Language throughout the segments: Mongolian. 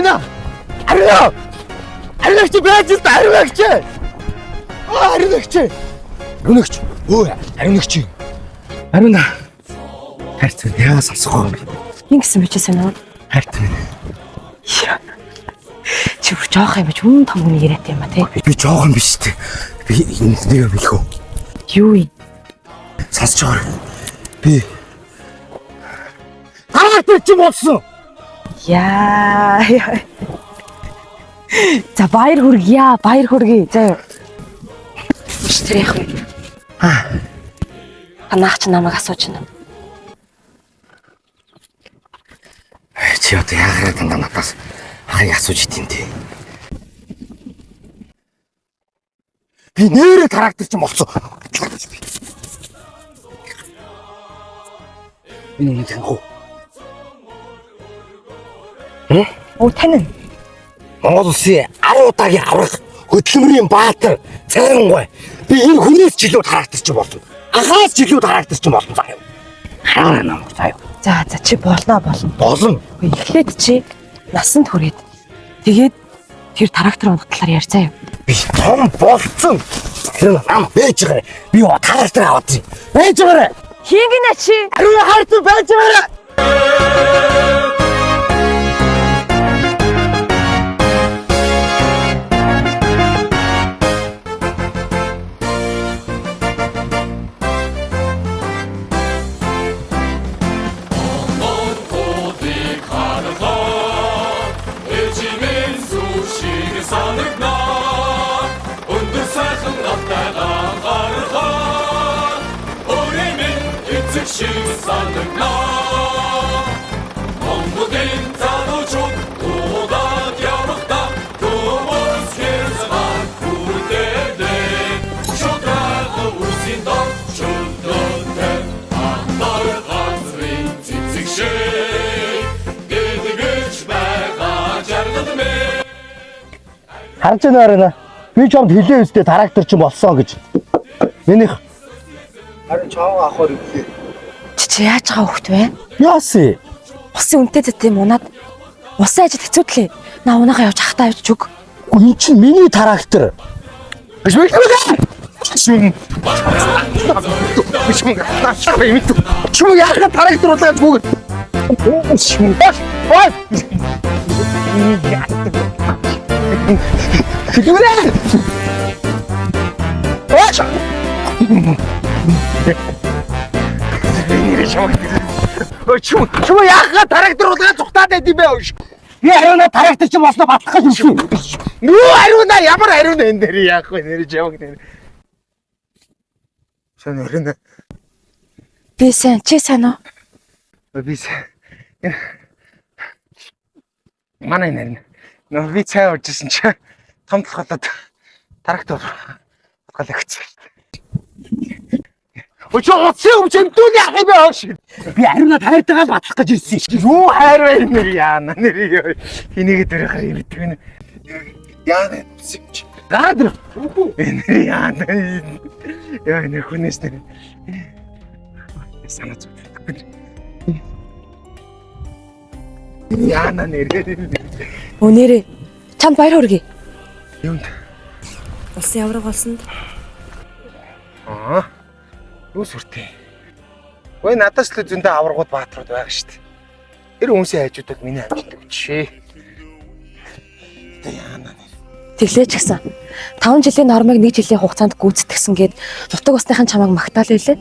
Ариуна! Ариуна! Ариунагч байж л да ариунагч. Ариунагч. Ариунагч. Өө ариунагч. Ариуна. Хайртай яа сонсгоо. Ингэсэн бичээс байна уу? Хайртай. Чи бүр жоох юм биш хүн том хүн яриад юм ба тий. Би жоох юм биш тий. Би энийг билэх үү? Юу юм? Сонсож байгаа. Би хараатай чи болсон. Яа. За баяр хүргье. Баяр хүргэе. За. Тэр яах вэ? Танаач намайг асууж байна. Чи одоо яагаад дандаа надаас ахыг асууж идэв те? Би нэрээ характер ч болсон. Энэ нэг хөө. Оо тань. Монгол Улсын 10 удаагийн аврах хөдөлмөрийн баатар цайрангуй. Би энэ хүнээс ч илүү характер ч болсон. Ахаас ч илүү характер ч болсон заяа. Хараа нам заяа. За чи болно. Болно. Эхлээд чи насанд хүрээд тэгээд тэр трактор онгох талаар ярьцаа юу? Би том болцсон. Тэр нам байж байгаа. Би трактор аваад чинь. Байж байгаа. Хийгнэ чи. Ариун хайртай байж байгаа. Харж байна арай. Би ч юмд хэлээ үстэй трактор ч болсон гэж. Минийх харин чаавга авахар ирлээ. Чи яаж байгаа хөхт вэ? Яаси? Усын үнтэй зэт юм унаад усан ажид хэцүүдлээ. На унаагаа явж хахтаа явж өг. Энэ чинь миний трактор. Биш үү? Чүм яагаад трактор болоод бүгд. Хитүрээ. Ооч. Чүм яагаад трактор болоод цухтаад байд юм бэ? Би ариуна трактор ч болсноо батлах гэж юм. Нүү ариуна ямар ариуна энэ дээр яах вэ? Нэрж явах нэр. Сэн ариуна. Би сайн чи сайн уу? Би сайн. Манай нэр. Нөө би цай уужсэн чи том толгойлоод трактор голөгцсөн. Өчигдөр чимтүүний ах юм байна шүү. Би ариуна тайртайгаа батлах гэж ирсэн шүү. Юу хайр вэ нэр яана нэр энийг дөрөх юм битгэн. Яана сивч. Гадр. Нэр яана. Яа нэр хүнээс нэр. Санаач. Яана нэр. Өнөөрэ чамд баяр хүргэе. Юунд? Улсын авраг болсонд. Юу сүртэй. Ой надаас л зөндөө аврагууд баатрууд байгаа шүү дээ. Тэр хүмүүсийн хайжуудад миний амжилт өгчээ. Яана нэр. Тэглээ ч гэсэн 5 жилийн нормыг 1 жилийн хугацаанд гүйцэтгсэн гээд нутаг усныхан чамайг магтаал байлээ.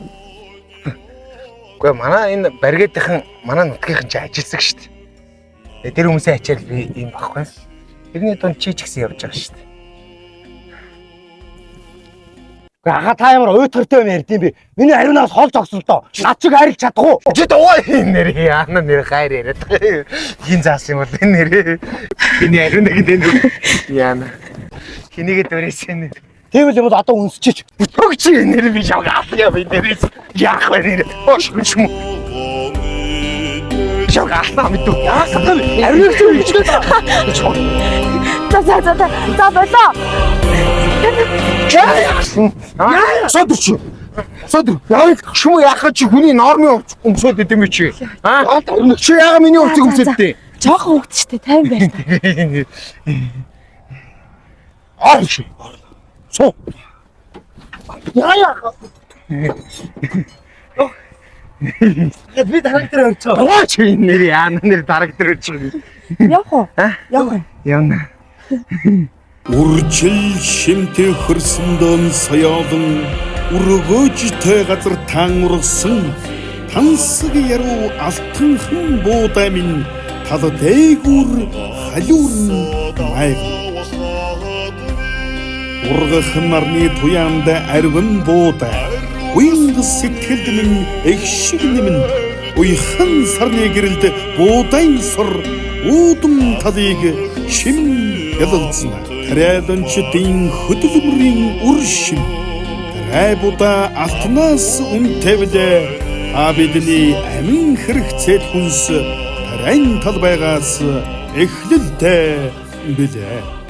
Гэхдээ манай энэ баригдахын манай нутгийнхан ч ажилсаг шүү дээ. Тэр хүмүүсийн ачаал би юм баггүй. Тэрний дунд чи ч гэсэн явж байгаа шүү дээ. Ага та ямар уйтгартай юм ярьдیں۔ Би миний ариунаас холж огсон тоо. Над чиг харилж чадах уу? Чи доо нэр яана нэр хайр яриад. Хин заасан юм бол энэ нэр. Миний ариунаг энэ яана. Хинийгээ дөрөөсөн нэр. Тийм л юм бол одоо үнсчиж. Төгч нэр би шавг авъя би нэр. Яах вэ нэр? Ош юм. Шавг авах мэдв. Ариунаг чи ичгээд. За болоо. Содорч. Содор. Яг шүм яхаа чи хүний нормын өмсөд идэм чи. Чи яага миний өмсөд өмсөдтэй. Жохон хөвгт штэ тайван байр та. Арш. Суу. Яа. Би дараг дээр өрчөө. Ооч нэр яана нэр дараг дээр өрчөө. Явах уу? Явах уу? Явна. Үржил шимтэй хөрсөндөн соёолон өргөөжтэй газар таан ургасан тансаг яруу алтанхан буудай минь тал дээгүр халиурн майг ургах нарны туяанд арвин буудай уянгас сэтгэлд минь эгшиг нэмэн уйхан сарны гэрэлд буудай сур уудам талыг шим ялалцна Тарайдончдын хөдөлмөрийн үр шим Тарайбуда алтнаас үнэтэвлээ та бидний амин хэрэгцээд хүнс тарайн тал байгаас эхлэлтэй билээ.